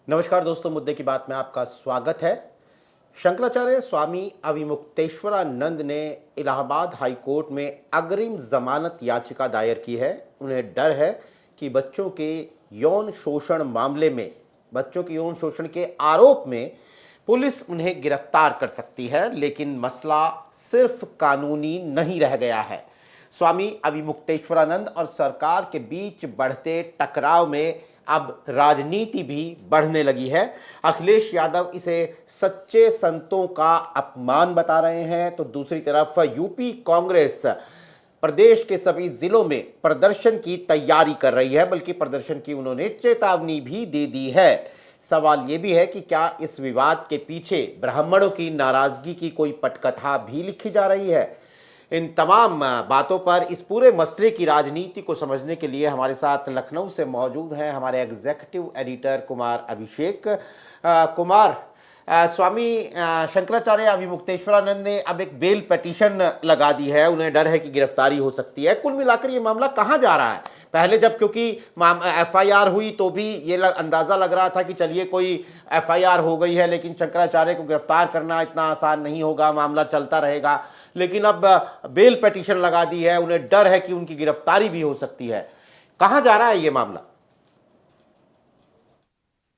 नमस्कार दोस्तों, मुद्दे की बात में आपका स्वागत है। शंकराचार्य स्वामी अविमुक्तेश्वरानंद ने इलाहाबाद हाई कोर्ट में अग्रिम जमानत याचिका दायर की है। उन्हें डर है कि बच्चों के यौन शोषण मामले में, बच्चों के यौन शोषण के आरोप में पुलिस उन्हें गिरफ्तार कर सकती है, लेकिन मसला सिर्फ कानूनी नहीं रह गया है। स्वामी अविमुक्तेश्वरानंद और सरकार के बीच बढ़ते टकराव में अब राजनीति भी बढ़ने लगी है। अखिलेश यादव इसे सच्चे संतों का अपमान बता रहे हैं, तो दूसरी तरफ यूपी कांग्रेस प्रदेश के सभी जिलों में प्रदर्शन की तैयारी कर रही है, बल्कि प्रदर्शन की उन्होंने चेतावनी भी दे दी है। सवाल यह भी है कि क्या इस विवाद के पीछे ब्राह्मणों की नाराजगी की कोई पटकथा भी लिखी जा रही है। इन तमाम बातों पर, इस पूरे मसले की राजनीति को समझने के लिए हमारे साथ लखनऊ से मौजूद हैं हमारे एग्जीक्यूटिव एडिटर कुमार अभिषेक। कुमार, स्वामी शंकराचार्य अविमुक्तेश्वरानंद ने अब एक बेल पिटीशन लगा दी है। उन्हें डर है कि गिरफ्तारी हो सकती है। कुल मिलाकर ये मामला कहाँ जा रहा है? पहले जब क्योंकि एफआईआर हुई तो भी ये अंदाजा लग रहा था कि चलिए कोई एफआईआर हो गई है, लेकिन शंकराचार्य को गिरफ्तार करना इतना आसान नहीं होगा, मामला चलता रहेगा। लेकिन अब बेल पिटीशन लगा दी है, उन्हें डर है कि उनकी गिरफ्तारी भी हो सकती है। कहां जा रहा है ये मामला?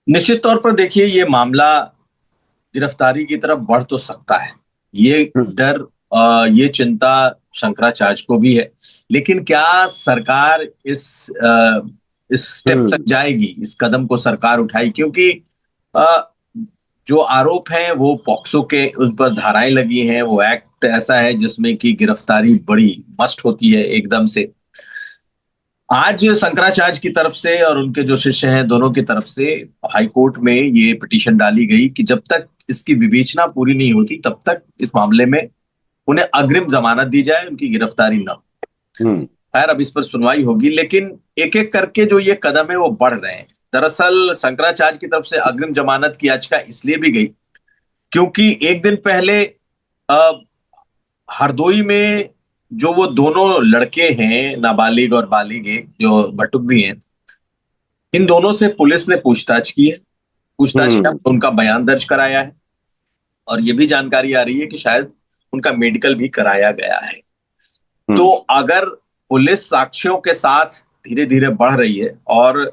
निश्चित तौर पर देखिए, ये मामला गिरफ्तारी की तरफ बढ़ तो सकता है। ये डर, ये चिंता शंकराचार्य को भी है। लेकिन क्या सरकार इस स्टेप तक जाएगी, इस कदम को सरकार उठाई? क्योंकि अ, जो आरोप हैं वो पॉक्सो के, उन पर धाराएं लगी हैं। वो एक्ट ऐसा है जिसमें कि गिरफ्तारी बड़ी मस्ट होती है एकदम से। आज शंकराचार्य की तरफ से और उनके जो शिष्य हैं, दोनों की तरफ से हाई कोर्ट में ये पिटीशन डाली गई कि जब तक इसकी विवेचना पूरी नहीं होती तब तक इस मामले में उन्हें अग्रिम जमानत दी जाए, उनकी गिरफ्तारी न हो। खैर, अब इस पर सुनवाई होगी, लेकिन एक एक करके जो ये कदम है वो बढ़ रहे हैं। दरअसल शंकराचार्य की तरफ से अग्रिम जमानत की याचिका इसलिए भी गई क्योंकि एक दिन पहले हरदोई में जो वो दोनों लड़के हैं, नाबालिग और बालिग, एक जो बटुक भी हैं, इन दोनों से पुलिस ने पूछताछ की है। पूछताछ किया, उनका बयान दर्ज कराया है और ये भी जानकारी आ रही है कि शायद उनका मेडिकल भी कराया गया है। तो अगर पुलिस साक्ष्यों के साथ धीरे धीरे बढ़ रही है और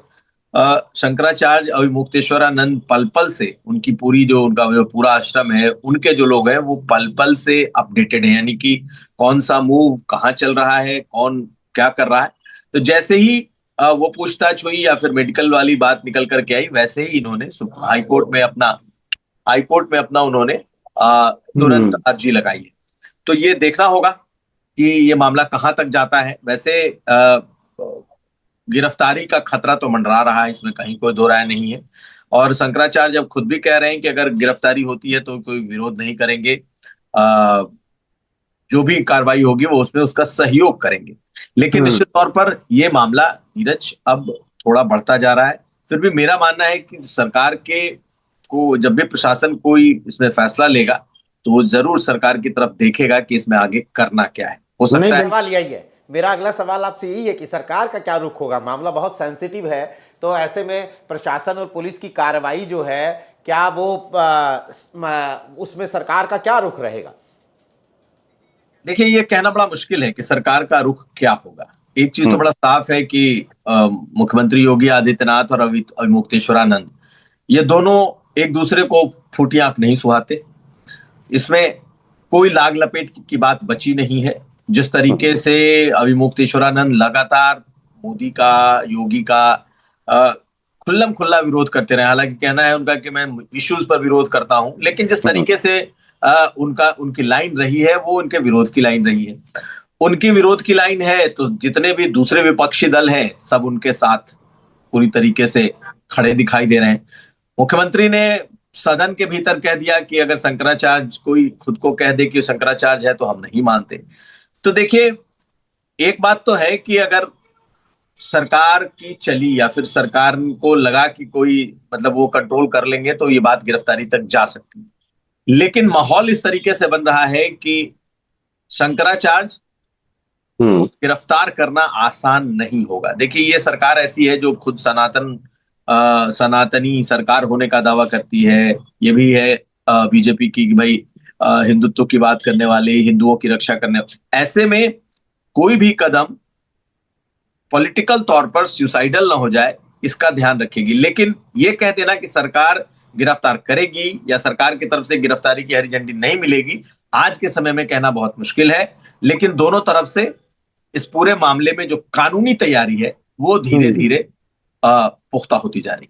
शंकराचार्य अविमुक्तेश्वरानंद पल पल से, उनकी पूरी जो उनका जो पूरा आश्रम है, उनके जो लोग हैं वो पल पल से अपडेटेड है, यानी कि कौन सा मूव कहाँ चल रहा है, कौन क्या कर रहा है। तो जैसे ही वो पूछताछ हुई या फिर मेडिकल वाली बात निकल करके आई, वैसे ही इन्होंने हाई कोर्ट में अपना उन्होंने तुरंत अर्जी लगाई है। तो ये देखना होगा कि ये मामला कहां तक जाता है। वैसे गिरफ्तारी का खतरा तो मंडरा रहा है, इसमें कहीं कोई दो राय नहीं है। और शंकराचार्य जब खुद भी कह रहे हैं कि अगर गिरफ्तारी होती है तो कोई विरोध नहीं करेंगे, जो भी कार्रवाई होगी वो उसमें उसका सहयोग करेंगे। लेकिन निश्चित तौर पर यह मामला, नीरज, अब थोड़ा बढ़ता जा रहा है। फिर भी मेरा मानना है कि सरकार के को जब भी प्रशासन कोई इसमें फैसला लेगा तो वो जरूर सरकार की तरफ देखेगा कि इसमें आगे करना क्या है। हो सकता है। सवाल यही है, मेरा अगला सवाल आपसे यही है कि सरकार का क्या रुख होगा। मामला बहुत सेंसिटिव है, तो ऐसे में प्रशासन और पुलिस की कार्रवाई जो है, क्या वो उसमें सरकार का क्या रुख रहेगा? देखिए, ये कहना बड़ा मुश्किल है कि सरकार का रुख क्या होगा। एक चीज तो बड़ा साफ है कि मुख्यमंत्री योगी आदित्यनाथ और अविमुक्तेश्वरानंद, ये दोनों एक दूसरे को फूटी आंख नहीं सुहाते। इसमें कोई लाग लपेट की बात बची नहीं है। जिस तरीके से अविमुक्तेश्वरानंद लगातार मोदी का, योगी का खुल्लम खुल्ला विरोध करते रहे। हालांकि कहना है उनका कि मैं इश्यूज पर विरोध करता हूं, लेकिन जिस तरीके से उनकी लाइन रही है वो उनके विरोध की लाइन रही है। उनकी विरोध की लाइन है तो जितने भी दूसरे विपक्षी दल हैं सब उनके साथ पूरी तरीके से खड़े दिखाई दे रहे हैं। मुख्यमंत्री ने सदन के भीतर कह दिया कि अगर शंकराचार्य, कोई खुद को कह दे कि शंकराचार्य है तो हम नहीं मानते। तो देखिए, एक बात तो है कि अगर सरकार की चली या फिर सरकार को लगा कि कोई, मतलब वो कंट्रोल कर लेंगे तो ये बात गिरफ्तारी तक जा सकती है। लेकिन माहौल इस तरीके से बन रहा है कि शंकराचार्य गिरफ्तार करना आसान नहीं होगा। देखिए, ये सरकार ऐसी है जो खुद सनातन सनातनी सरकार होने का दावा करती है। ये भी है बीजेपी की कि भाई हिंदुत्व की बात करने वाले, हिंदुओं की रक्षा करने, ऐसे में कोई भी कदम पॉलिटिकल तौर पर सुसाइडल ना हो जाए, इसका ध्यान रखेगी। लेकिन ये कह देना कि सरकार गिरफ्तार करेगी या सरकार की तरफ से गिरफ्तारी की हरी झंडी नहीं मिलेगी, आज के समय में कहना बहुत मुश्किल है। लेकिन दोनों तरफ से इस पूरे मामले में जो कानूनी तैयारी है वो धीरे धीरे पुख्ता होती जा रही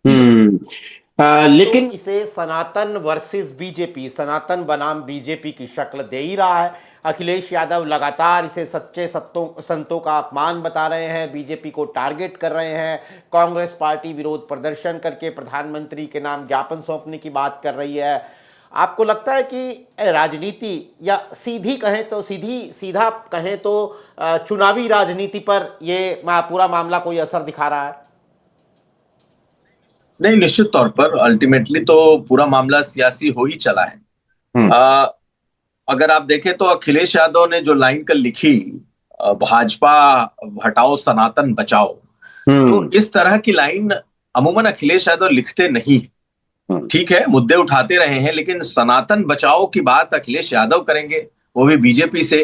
है। लेकिन इसे सनातन वर्सेस बीजेपी, सनातन बनाम बीजेपी की शक्ल दे ही रहा है। अखिलेश यादव लगातार इसे सच्चे संतों का अपमान बता रहे हैं, बीजेपी को टारगेट कर रहे हैं। कांग्रेस पार्टी विरोध प्रदर्शन करके प्रधानमंत्री के नाम ज्ञापन सौंपने की बात कर रही है। आपको लगता है कि राजनीति, या सीधी कहें तो सीधा कहें तो चुनावी राजनीति पर ये पूरा मामला कोई असर दिखा रहा है? नहीं, निश्चित तौर पर अल्टीमेटली तो पूरा मामला सियासी हो ही चला है। अगर आप देखें तो अखिलेश यादव ने जो लाइन कल लिखी, भाजपा हटाओ सनातन बचाओ, तो इस तरह की लाइन अमूमन अखिलेश यादव लिखते नहीं। ठीक है, मुद्दे उठाते रहे हैं, लेकिन सनातन बचाओ की बात अखिलेश यादव करेंगे, वो भी बीजेपी से।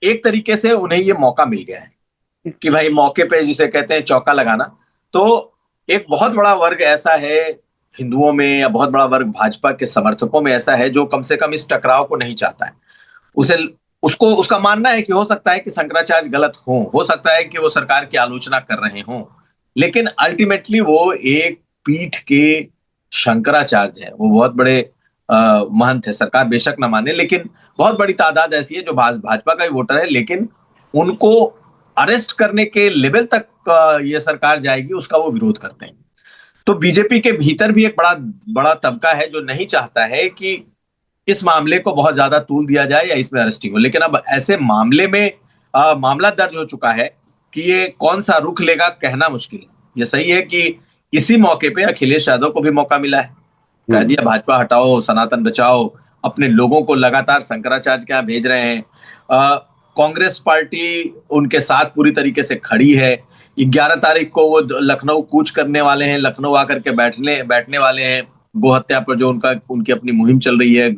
एक तरीके से उन्हें ये मौका मिल गया है कि भाई मौके पे जिसे कहते हैं चौका लगाना। तो एक बहुत बड़ा वर्ग ऐसा है हिंदुओं में, या बहुत बड़ा वर्ग भाजपा के समर्थकों में ऐसा है जो कम से कम इस टकराव को नहीं चाहता है। उसका मानना है कि हो सकता है कि शंकराचार्य गलत हो सकता है कि वो सरकार की आलोचना कर रहे हों, लेकिन अल्टीमेटली वो एक पीठ के शंकराचार्य हैं, वो बहुत बड़े महंत है। सरकार बेशक न माने, लेकिन बहुत बड़ी तादाद ऐसी है जो भाजपा का ही वोटर है, लेकिन उनको अरेस्ट करने के लेवल तक ये सरकार जाएगी उसका वो विरोध करते हैं। तो बीजेपी के भीतर भी एक बड़ा तबका है जो नहीं चाहता है कि इस मामले को बहुत ज्यादा तूल दिया जाए या इसमें अरेस्टिंग हो। लेकिन अब ऐसे मामले में मामला दर्ज हो चुका है कि ये कौन सा रुख लेगा कहना मुश्किल है। ये सही है कि इसी मौके पे अखिलेश यादव को भी मौका मिला है, कह दिया भाजपा हटाओ सनातन बचाओ, अपने लोगों को लगातार शंकराचार्य के यहाँ भेज रहे हैं। कांग्रेस पार्टी उनके साथ पूरी तरीके से खड़ी है। 11 तारीख को वो लखनऊ कूच करने वाले हैं, लखनऊ आकर के बैठने वाले हैं। गो हत्या पर जो उनकी अपनी मुहिम चल रही है,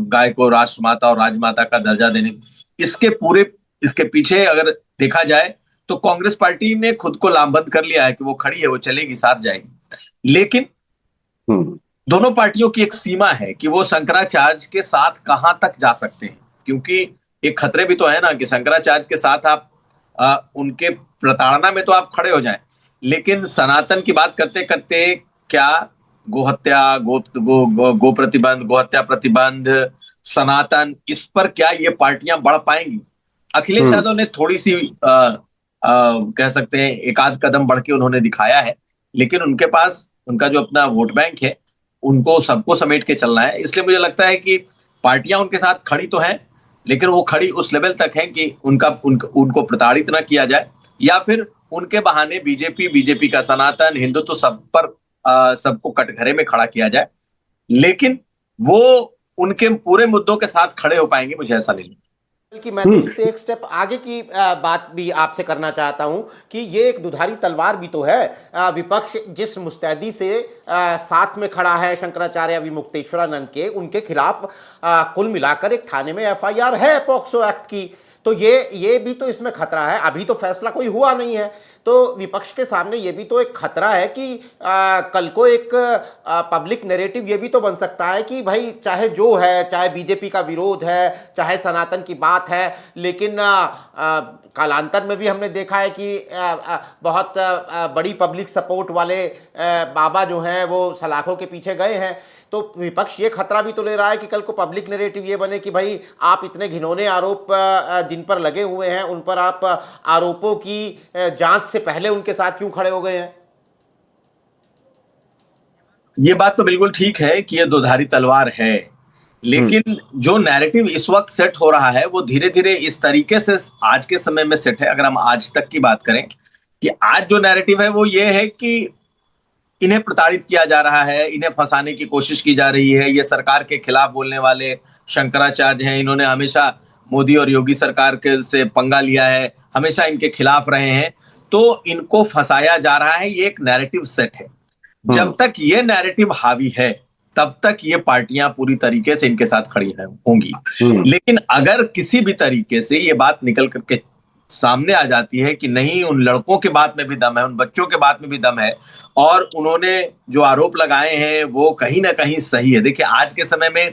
गाय को राष्ट्रमाता और राजमाता का दर्जा देने, इसके पीछे अगर देखा जाए तो कांग्रेस पार्टी ने खुद को लामबंद कर लिया है कि वो खड़ी है, वो चलेगी, साथ जाएगी। लेकिन दोनों पार्टियों की एक सीमा है कि वो शंकराचार्य के साथ कहां तक जा सकते हैं, क्योंकि एक खतरे भी तो है ना कि शंकराचार्य के साथ आप उनके प्रताड़ना में तो आप खड़े हो जाएं, लेकिन सनातन की बात करते करते क्या गोहत्या, गो प्रतिबंध, गोहत्या प्रतिबंध, सनातन, इस पर क्या ये पार्टियां बढ़ पाएंगी? अखिलेश यादव ने थोड़ी सी कह सकते हैं एक आध कदम बढ़ के उन्होंने दिखाया है, लेकिन उनके पास उनका जो अपना वोट बैंक है उनको सबको समेट के चलना है। इसलिए मुझे लगता है कि पार्टियां उनके साथ खड़ी तो हैं, लेकिन वो खड़ी उस लेवल तक है कि उनको प्रताड़ित ना किया जाए, या फिर उनके बहाने बीजेपी का सनातन हिंदुत्व सबको कटघरे में खड़ा किया जाए। लेकिन वो उनके पूरे मुद्दों के साथ खड़े हो पाएंगे, मुझे ऐसा नहीं लगता। कि मैं तो इससे एक स्टेप आगे की बात भी आपसे करना चाहता हूं कि ये एक दुधारी तलवार भी तो है। विपक्ष जिस मुस्तैदी से साथ में खड़ा है शंकराचार्य अविमुक्तेश्वरानंद के, उनके खिलाफ कुल मिलाकर एक थाने में एफआईआर है पॉक्सो एक्ट की। तो ये भी तो इसमें खतरा है। अभी तो फैसला कोई हुआ नहीं है, तो विपक्ष के सामने ये भी तो एक खतरा है कि कल को एक पब्लिक नैरेटिव ये भी तो बन सकता है कि भाई चाहे जो है, चाहे बीजेपी का विरोध है, चाहे सनातन की बात है, लेकिन कालांतर में भी हमने देखा है कि बहुत बड़ी पब्लिक सपोर्ट वाले बाबा जो हैं वो सलाखों के पीछे गए हैं। तो विपक्ष ये खतरा भी तो ले रहा है कि कल को पब्लिक नैरेटिव ये बने कि भाई आप इतने घिनौने आरोप जिन पर लगे हुए हैं उन पर आप आरोपों की जांच से पहले उनके साथ क्यों खड़े हो गए हैं? ये बात तो बिल्कुल ठीक है कि ये दोधारी तलवार है, लेकिन जो नैरेटिव इस वक्त सेट हो रहा है वो धीरे धीरे इस तरीके से आज के समय में सेट है। अगर हम आज तक की बात करें कि आज जो नैरेटिव है वो ये है कि इन्हें प्रताड़ित किया जा रहा है, इन्हें फंसाने की कोशिश की जा रही है, ये सरकार के खिलाफ बोलने वाले शंकराचार्य हैं, इन्होंने हमेशा मोदी और योगी सरकार के से पंगा लिया है, हमेशा इनके खिलाफ रहे हैं। तो इनको फंसाया जा रहा है, ये एक नैरेटिव सेट है। जब तक ये नैरेटिव हावी है तब तक ये पार्टियां पूरी तरीके से इनके साथ खड़ी होंगी। लेकिन अगर किसी भी तरीके से ये बात निकल करके सामने आ जाती है कि नहीं, उन लड़कों के बात में भी दम है, उन बच्चों के बात में भी दम है, और उन्होंने जो आरोप लगाए हैं वो कहीं ना कहीं सही है। देखिए, आज के समय में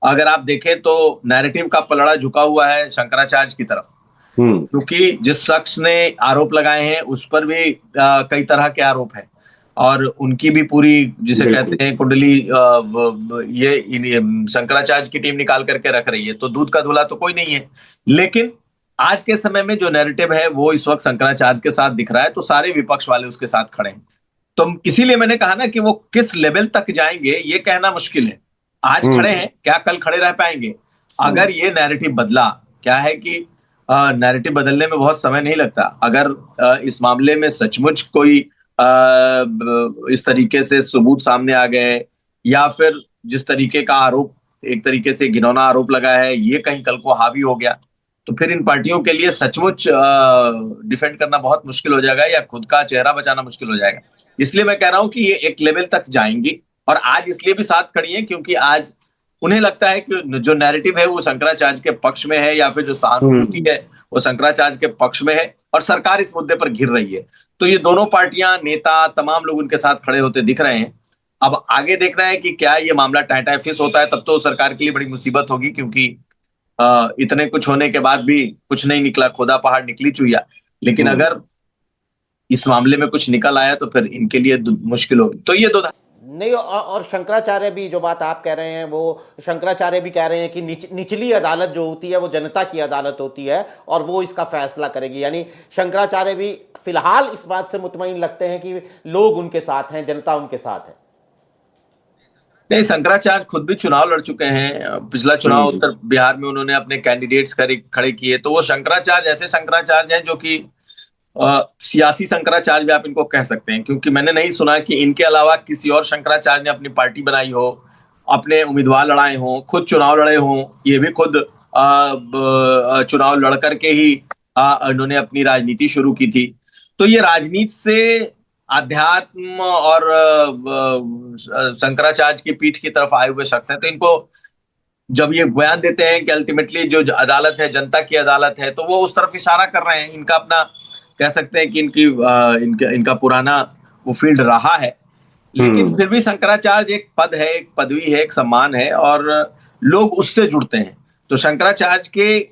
अगर आप देखें तो नैरेटिव का पलड़ा झुका हुआ है शंकराचार्य की तरफ, क्योंकि जिस शख्स ने आरोप लगाए हैं उस पर भी कई तरह के आरोप हैं, और उनकी भी पूरी, जिसे कहते हैं कुंडली, ये शंकराचार्य की टीम निकाल करके रख रही है, तो दूध का धुला तो कोई नहीं है। लेकिन आज के समय में जो नैरेटिव है वो इस वक्त शंकराचार्य के साथ दिख रहा है, तो सारे विपक्ष वाले उसके साथ खड़े हैं। तो इसीलिए मैंने कहा ना कि वो किस लेवल तक जाएंगे ये कहना मुश्किल है। आज खड़े हैं, क्या कल खड़े रह पाएंगे? अगर ये नैरेटिव बदला, क्या है कि नैरेटिव बदलने में बहुत समय नहीं लगता। अगर इस मामले में सचमुच कोई इस तरीके से सबूत सामने आ गए, या फिर जिस तरीके का आरोप, एक तरीके से घिनौना आरोप लगा है, ये कहीं कल को हावी हो गया, तो फिर इन पार्टियों के लिए सचमुच डिफेंड करना बहुत मुश्किल हो जाएगा, या खुद का चेहरा बचाना मुश्किल हो जाएगा। इसलिए मैं कह रहा हूं कि ये एक लेवल तक जाएंगी, और आज इसलिए भी साथ खड़ी है क्योंकि आज उन्हें लगता है कि जो नैरेटिव है वो शंकराचार्य के पक्ष में है, या फिर जो सहानुभूति है वो शंकराचार्य के पक्ष में है, और सरकार इस मुद्दे पर घिर रही है। तो ये दोनों पार्टियां, नेता, तमाम लोग उनके साथ खड़े होते दिख रहे हैं। अब आगे देखना है कि क्या ये मामला टाइम फिस होता है, तब तो सरकार के लिए बड़ी मुसीबत होगी, क्योंकि इतने कुछ होने के बाद भी कुछ नहीं निकला, खोदा पहाड़ निकली चुईया। लेकिन अगर इस मामले में कुछ निकल आया तो फिर इनके लिए मुश्किल होगी। तो ये दो नहीं, और शंकराचार्य भी, जो बात आप कह रहे हैं वो शंकराचार्य भी कह रहे हैं कि निचली अदालत जो होती है वो जनता की अदालत होती है और वो इसका फैसला करेगी। यानी शंकराचार्य भी फिलहाल इस बात से मुतमईन लगते हैं कि लोग उनके साथ हैं, जनता उनके साथ है। नहीं, शंकराचार्य खुद भी चुनाव लड़ चुके हैं। पिछला चुनाव उत्तर बिहार में उन्होंने अपने कैंडिडेट्स खड़े किए, तो वो शंकराचार्य ऐसे शंकराचार्य हैं जो कि सियासी शंकराचार्य भी आप इनको कह सकते हैं, क्योंकि मैंने नहीं सुना कि इनके अलावा किसी और शंकराचार्य ने अपनी पार्टी बनाई हो, अपने उम्मीदवार लड़ाए हों, खुद चुनाव लड़े हों। ये भी खुद चुनाव लड़ करके ही इन्होंने अपनी राजनीति शुरू की थी। तो ये राजनीति से आध्यात्म और शंकराचार्य की पीठ की तरफ आए हुए शख्स हैं, तो इनको जब ये बयान देते हैं कि अल्टीमेटली जो अदालत है जनता की अदालत है, तो वो उस तरफ इशारा कर रहे हैं। इनका अपना, कह सकते हैं कि इनका पुराना वो फील्ड रहा है। लेकिन फिर भी शंकराचार्य एक पद है, एक पदवी है, एक सम्मान है, और लोग उससे जुड़ते हैं। तो शंकराचार्य के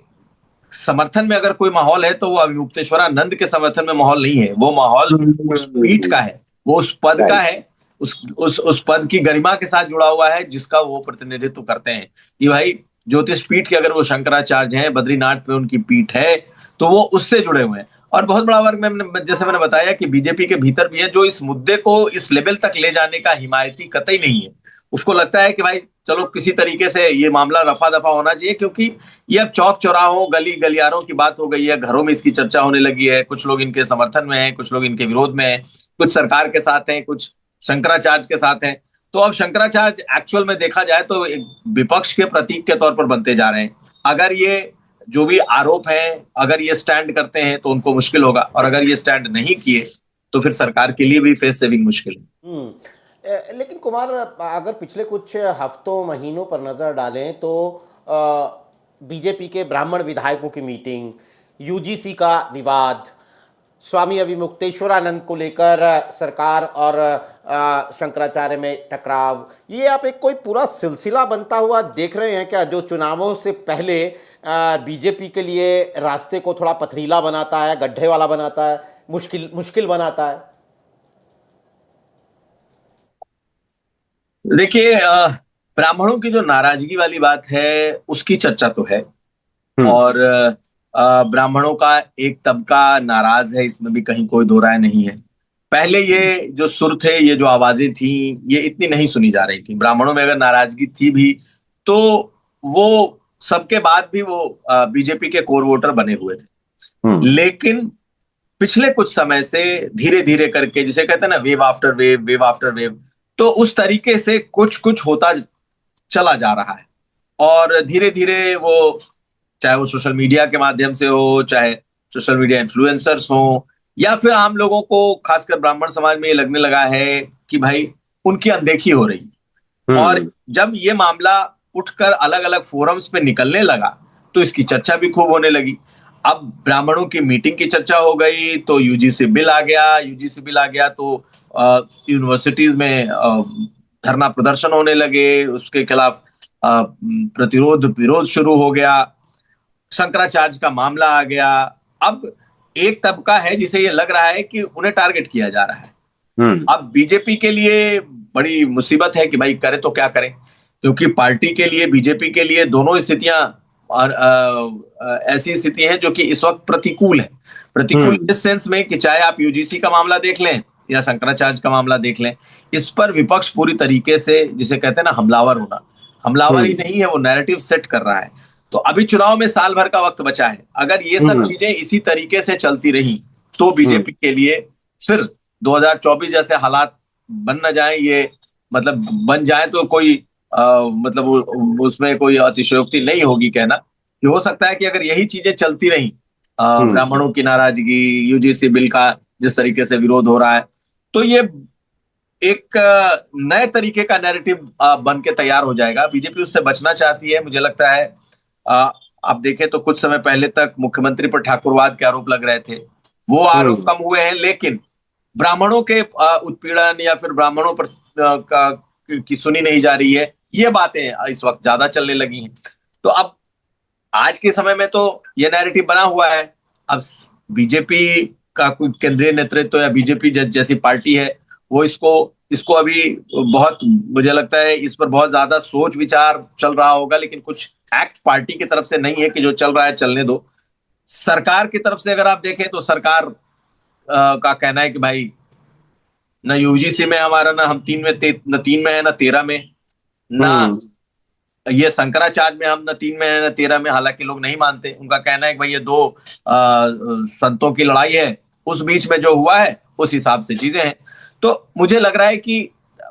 समर्थन में अगर कोई माहौल है तो वो अविमुक्तेश्वरानंद के समर्थन में माहौल नहीं है। वो माहौल उस पीठ का है, वो उस पद का है, उस पद की गरिमा के साथ जुड़ा हुआ है जिसका वो प्रतिनिधित्व करते हैं। कि भाई ज्योतिष पीठ के अगर वो शंकराचार्य हैं, बद्रीनाथ पे उनकी पीठ है, तो वो उससे जुड़े हुए हैं। और बहुत बड़ा वर्ग में, जैसे मैंने बताया, कि बीजेपी के भीतर भी है जो इस मुद्दे को इस लेवल तक ले जाने का हिमायती कतई नहीं है। उसको लगता है कि भाई चलो किसी तरीके से ये मामला रफा दफा होना चाहिए, क्योंकि ये अब चौक चौराहों, गली गलियारों की बात हो गई है। घरों में इसकी चर्चा होने लगी है। कुछ लोग इनके समर्थन में हैं, कुछ लोग इनके विरोध में हैं, कुछ सरकार के साथ हैं, कुछ शंकराचार्य के साथ हैं। तो अब शंकराचार्य एक्चुअल में देखा जाए तो एक विपक्ष के प्रतीक के तौर पर बनते जा रहे हैं। अगर ये जो भी आरोप है, अगर ये स्टैंड करते हैं तो उनको मुश्किल होगा, और अगर ये स्टैंड नहीं किए तो फिर सरकार के लिए भी फेस सेविंग मुश्किल है। लेकिन कुमार, अगर पिछले कुछ हफ्तों महीनों पर नजर डालें तो बीजेपी के ब्राह्मण विधायकों की मीटिंग, यूजीसी का विवाद, स्वामी अविमुक्तेश्वरानंद को लेकर सरकार और शंकराचार्य में टकराव, ये आप एक कोई पूरा सिलसिला बनता हुआ देख रहे हैं क्या, जो चुनावों से पहले बीजेपी के लिए रास्ते को थोड़ा पथरीला बनाता है, गड्ढे वाला बनाता है, मुश्किल बनाता है? देखिए, ब्राह्मणों की जो नाराजगी वाली बात है उसकी चर्चा तो है, और ब्राह्मणों का एक तबका नाराज है, इसमें भी कहीं कोई दो राय नहीं है। पहले ये जो सुर थे, ये जो आवाजें थी, ये इतनी नहीं सुनी जा रही थी। ब्राह्मणों में अगर नाराजगी थी भी तो वो सबके बाद भी वो बीजेपी के कोर वोटर बने हुए थे। लेकिन पिछले कुछ समय से धीरे धीरे करके, जिसे कहते हैं ना, wave after wave, wave after wave, तो उस तरीके से कुछ कुछ होता चला जा रहा है। और धीरे धीरे वो, चाहे वो सोशल मीडिया के माध्यम से हो, चाहे सोशल मीडिया इन्फ्लुएंसर्स हो, या फिर आम लोगों को, खासकर ब्राह्मण समाज में ये लगने लगा है कि भाई उनकी अनदेखी हो रही। और जब ये मामला उठकर अलग अलग फोरम्स पे निकलने लगा तो इसकी चर्चा भी खूब होने लगी। अब ब्राह्मणों की मीटिंग की चर्चा हो गई तो यूजीसी बिल आ गया, यूजीसी बिल आ गया तो यूनिवर्सिटीज में धरना प्रदर्शन होने लगे, उसके खिलाफ प्रतिरोध विरोध शुरू हो गया, शंकराचार्य का मामला आ गया। अब एक तबका है जिसे ये लग रहा है कि उन्हें टारगेट किया जा रहा है। अब बीजेपी के लिए बड़ी मुसीबत है कि भाई करे तो क्या करें, क्योंकि पार्टी के लिए, बीजेपी के लिए दोनों स्थितियां ऐसी स्थिति है जो कि इस वक्त प्रतिकूल है। प्रतिकूल इस सेंस में कि चाहे आप यूजीसी का मामला देख लें या शंकराचार्य का मामला देख लें, इस पर विपक्ष पूरी तरीके से, जिसे कहते हैं ना हमलावर होना, हमलावर ही नहीं है, वो नैरेटिव सेट कर रहा है। तो अभी चुनाव में साल भर का वक्त बचा है, अगर ये सब चीजें इसी तरीके से चलती रही तो बीजेपी के लिए फिर 2024 जैसे हालात बन न जाए, ये मतलब बन जाए तो कोई मतलब उसमें कोई अतिशयोक्ति नहीं होगी कहना कि हो सकता है कि अगर यही चीजें चलती रही, ब्राह्मणों की नाराजगी, यूजीसी बिल का जिस तरीके से विरोध हो रहा है, तो ये एक नए तरीके का नैरेटिव बन के तैयार हो जाएगा। बीजेपी उससे बचना चाहती है, मुझे लगता है। आप देखें तो कुछ समय पहले तक मुख्यमंत्री पर ठाकुरवाद के आरोप लग रहे थे, वो आरोप कम हुए हैं, लेकिन ब्राह्मणों के उत्पीड़न या फिर ब्राह्मणों पर की सुनी नहीं जा रही है, ये बातें इस वक्त ज्यादा चलने लगी हैं। तो अब आज के समय में तो ये नैरेटिव बना हुआ है। अब बीजेपी का कोई केंद्रीय नेतृत्व या बीजेपी जैसी पार्टी है, वो इसको अभी बहुत, मुझे लगता है इस पर बहुत ज्यादा सोच विचार चल रहा होगा, लेकिन कुछ एक्ट पार्टी की तरफ से नहीं है कि जो चल रहा है चलने दो। सरकार की तरफ से अगर आप देखें तो सरकार का कहना है कि भाई न यूजीसी में हमारा, ना हम न 3 में है, ना 13 में, ना ये शंकराचार्य में हम न 3 में है, न 13 में। हालांकि लोग नहीं मानते, उनका कहना है कि भाई ये दो संतों की लड़ाई है, उस बीच में जो हुआ है उस हिसाब से चीजें हैं। तो मुझे लग रहा है कि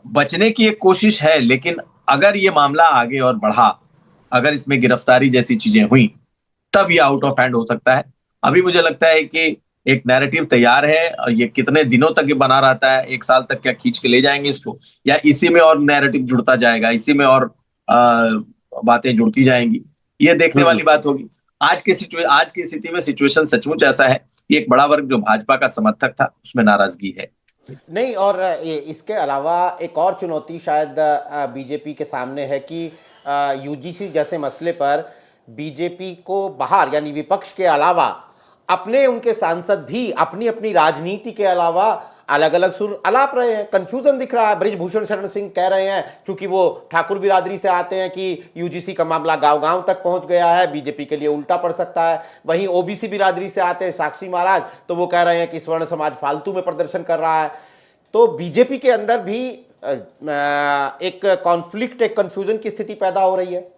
बचने की एक कोशिश है, लेकिन अगर ये मामला आगे और बढ़ा, अगर इसमें गिरफ्तारी जैसी चीजें हुई, तब ये आउट ऑफ हैंड हो सकता है। अभी मुझे लगता है कि एक नैरेटिव तैयार है, और ये कितने दिनों तक ये बना रहता है, एक साल तक क्या खींच के ले जाएंगे इसको, या इसी में और नैरेटिव जुड़ता जाएगा, इसी में और बातें जुड़ती जाएंगी, ये देखने वाली बात होगी। आज की स्थिति में सिचुएशन सचमुच ऐसा है कि एक बड़ा वर्ग जो भाजपा का समर्थक था उसमें नाराजगी है। नहीं, और इसके अलावा एक और चुनौती शायद बीजेपी के सामने है कि यूजीसी जैसे मसले पर बीजेपी को बाहर यानी विपक्ष के अलावा अपने उनके सांसद भी अपनी अपनी राजनीति के अलावा अलग अलग सुर अलाप रहे हैं। कंफ्यूजन दिख रहा है। बृजभूषण शरण सिंह कह रहे हैं, चूंकि वो ठाकुर बिरादरी से आते हैं, कि यूजीसी का मामला गांव-गांव तक पहुंच गया है, बीजेपी के लिए उल्टा पड़ सकता है। वहीं ओबीसी बिरादरी से आते हैं साक्षी महाराज, तो वो कह रहे हैं कि स्वर्ण समाज फालतू में प्रदर्शन कर रहा है। तो बीजेपी के अंदर भी एक कॉन्फ्लिक्ट, एक कंफ्यूजन की स्थिति पैदा हो रही है।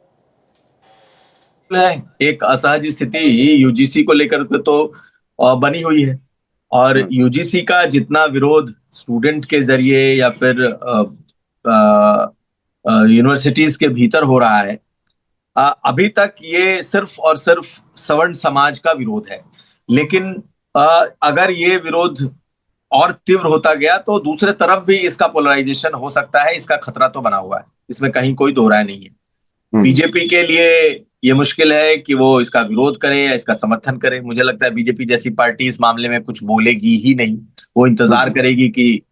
एक असहज स्थिति यूजीसी को लेकर तो बनी हुई है, और यूजीसी का जितना विरोध स्टूडेंट के जरिए या फिर यूनिवर्सिटीज के भीतर हो रहा है, अभी तक ये सिर्फ और सिर्फ सवर्ण समाज का विरोध है। लेकिन अगर ये विरोध और तीव्र होता गया तो दूसरे तरफ भी इसका पोलराइजेशन हो सकता है, इसका खतरा तो बना हुआ है, इसमें कहीं कोई दो राय नहीं है। बीजेपी के लिए ये मुश्किल है कि वो इसका विरोध करे या इसका समर्थन करे। मुझे लगता है बीजेपी जैसी पार्टी इस मामले में कुछ बोलेगी ही नहीं, वो इंतजार करेगी कि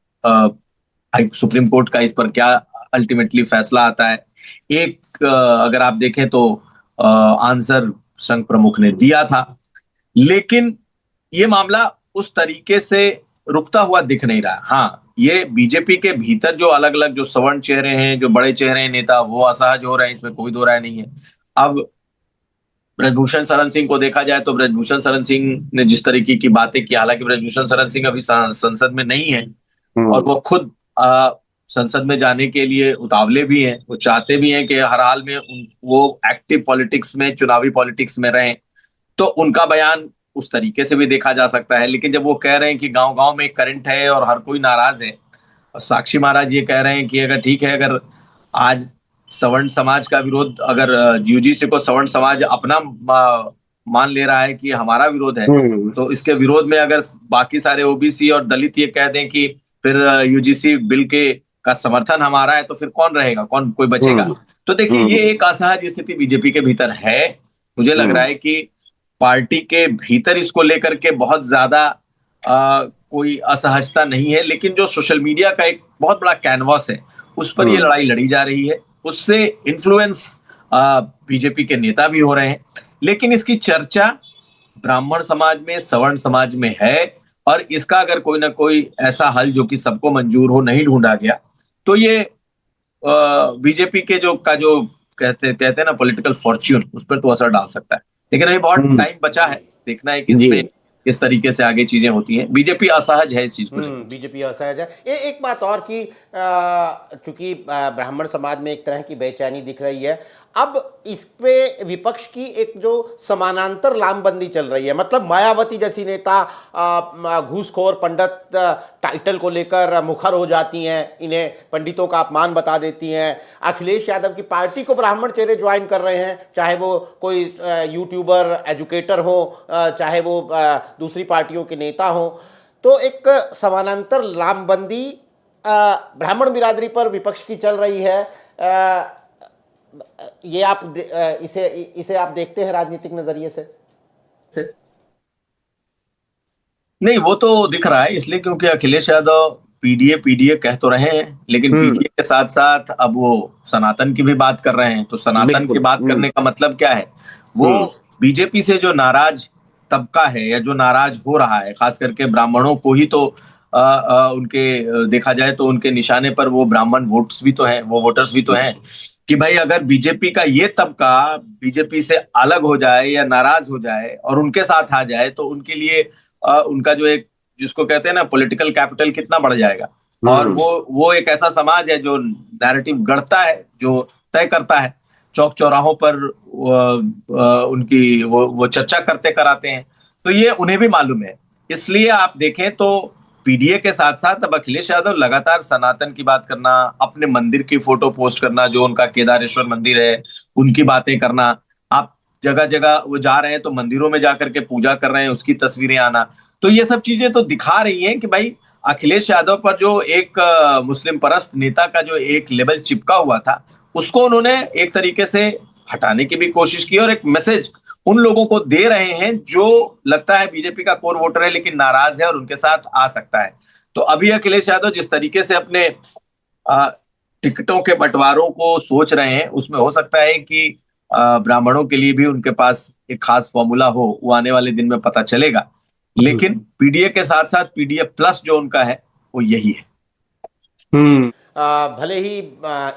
सुप्रीम कोर्ट का इस पर क्या अल्टीमेटली फैसला आता है। एक अगर आप देखें तो आंसर संघ प्रमुख ने दिया था, लेकिन ये मामला उस तरीके से रुकता हुआ दिख नहीं रहा। हाँ, ये बीजेपी के भीतर जो अलग अलग जो सवर्ण चेहरे हैं, जो बड़े चेहरे हैं नेता, वो असहज हो रहे हैं, इसमें कोई दो राय नहीं है। अब बृजभूषण शरण सिंह को देखा जाए तो बृजभूषण शरण सिंह ने जिस तरीके की बातें की, हालांकि बृजभूषण शरण सिंह अभी संसद में नहीं है और वो खुद संसद में जाने के लिए उतावले भी हैं, वो चाहते भी हैं कि हर हाल में वो एक्टिव पॉलिटिक्स में, चुनावी पॉलिटिक्स में रहें, तो उनका बयान उस तरीके से भी देखा जा सकता है। लेकिन जब वो कह रहे हैं कि गांव गांव में एक करंट है और हर कोई नाराज है, और साक्षी महाराज ये कह रहे हैं कि अगर ठीक है, अगर आज सवर्ण समाज का विरोध, अगर यूजीसी को सवर्ण समाज अपना मान ले रहा है कि हमारा विरोध है, हम्म। तो इसके विरोध में अगर बाकी सारे ओबीसी और दलित ये कह दें कि फिर यूजीसी बिल के का समर्थन हमारा है, तो फिर कौन रहेगा, कौन कोई बचेगा? हम्म। तो देखिए, ये हम्म। एक असहज स्थिति बीजेपी के भीतर है। मुझे लग रहा हम्म। है कि पार्टी के भीतर इसको लेकर के बहुत ज्यादा कोई असहजता नहीं है, लेकिन जो सोशल मीडिया का एक बहुत बड़ा कैनवास है, उस पर ये हम्म। लड़ाई लड़ी जा रही है। उससे इन्फ्लुएंस बीजेपी के नेता भी हो रहे हैं, लेकिन इसकी चर्चा ब्राह्मण समाज में, सवर्ण समाज में है, और इसका अगर कोई ना कोई ऐसा हल जो कि सबको मंजूर हो नहीं ढूंढा गया, तो ये बीजेपी के जो कहते कहते हैं ना पॉलिटिकल फॉर्च्यून, उस पर तो असर डाल सकता है। लेकिन अभी बहुत हम्म। टाइम बचा है, देखना है कि जी। इसमें किस तरीके से आगे चीजें होती हैं। बीजेपी असहज है इस चीज को लेकर। बीजेपी असहज है। एक बात और कि चूंकि ब्राह्मण समाज में एक तरह की बेचैनी दिख रही है, अब इस पे विपक्ष की एक जो समानांतर लामबंदी चल रही है, मतलब मायावती जैसी नेता घूसखोर पंडित टाइटल को लेकर मुखर हो जाती हैं, इन्हें पंडितों का अपमान बता देती हैं। अखिलेश यादव की पार्टी को ब्राह्मण चेहरे ज्वाइन कर रहे हैं, चाहे वो कोई यूट्यूबर एजुकेटर हो, चाहे वो दूसरी पार्टियों के नेता हो। तो एक समानांतर लामबंदी ब्राह्मण बिरादरी पर विपक्ष की चल रही है। ये इसे आप देखते हैं राजनीतिक नजरिए से? नहीं, वो तो दिख रहा है इसलिए क्योंकि अखिलेश यादव पीडीए पीडीए कह तो रहे हैं, लेकिन हम्म। पीडीए के साथ साथ अब वो सनातन की भी बात कर रहे हैं। तो सनातन की बिल्कुल। बात करने का मतलब क्या है? वो हम्म। बीजेपी से जो नाराज तबका है या जो नाराज हो रहा है, खास करके ब्राह्मणों को ही तो देखा जाए तो उनके निशाने पर वो ब्राह्मण वोट्स भी तो हैं, वो वोटर्स भी तो हैं, कि भाई अगर बीजेपी का ये तबका बीजेपी से अलग हो जाए या नाराज हो जाए और उनके साथ आ जाए, तो उनके लिए उनका जो एक जिसको कहते हैं ना पॉलिटिकल कैपिटल कितना बढ़ जाएगा। और हम्म। वो एक ऐसा समाज है जो नैरेटिव गढ़ता है, जो तय करता है, चौक चौराहों पर उनकी वो चर्चा करते कराते हैं। तो ये उन्हें भी मालूम है। इसलिए आप देखें तो पीडीए के साथ साथ अब अखिलेश यादव लगातार सनातन की बात करना, अपने मंदिर की फोटो पोस्ट करना, जो उनका केदारेश्वर मंदिर है उनकी बातें करना। आप जगह जगह वो जा रहे हैं तो मंदिरों में जाकर के पूजा कर रहे हैं, उसकी तस्वीरें आना। तो ये सब चीजें तो दिखा रही हैं कि भाई अखिलेश यादव पर जो एक मुस्लिम परस्त नेता का जो एक लेवल चिपका हुआ था, उसको उन्होंने एक तरीके से हटाने की भी कोशिश की, और एक मैसेज उन लोगों को दे रहे हैं जो लगता है बीजेपी का कोर वोटर है लेकिन नाराज है और उनके साथ आ सकता है। तो अभी अखिलेश यादव जिस तरीके से अपने टिकटों के बंटवारों को सोच रहे हैं, उसमें हो सकता है कि ब्राह्मणों के लिए भी उनके पास एक खास फॉर्मूला हो, वो आने वाले दिन में पता चलेगा। लेकिन पीडीए के साथ साथ पीडीए प्लस जो उनका है वो यही है। भले ही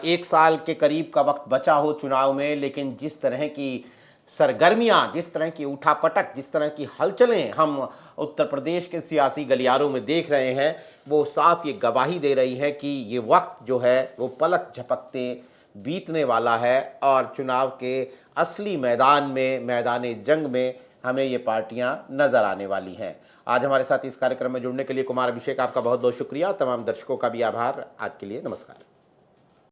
1 साल के करीब का वक्त बचा हो चुनाव में, लेकिन जिस तरह की सरगर्मियां, जिस तरह की उठापटक, जिस तरह की हलचलें हम उत्तर प्रदेश के सियासी गलियारों में देख रहे हैं, वो साफ ये गवाही दे रही है कि ये वक्त जो है वो पलक झपकते बीतने वाला है, और चुनाव के असली मैदान में, मैदान जंग में हमें ये पार्टियां नज़र आने वाली हैं। आज हमारे साथ इस कार्यक्रम में जुड़ने के लिए कुमार अभिषेक, आपका बहुत बहुत शुक्रिया। तमाम दर्शकों का भी आभार। आज के लिए नमस्कार।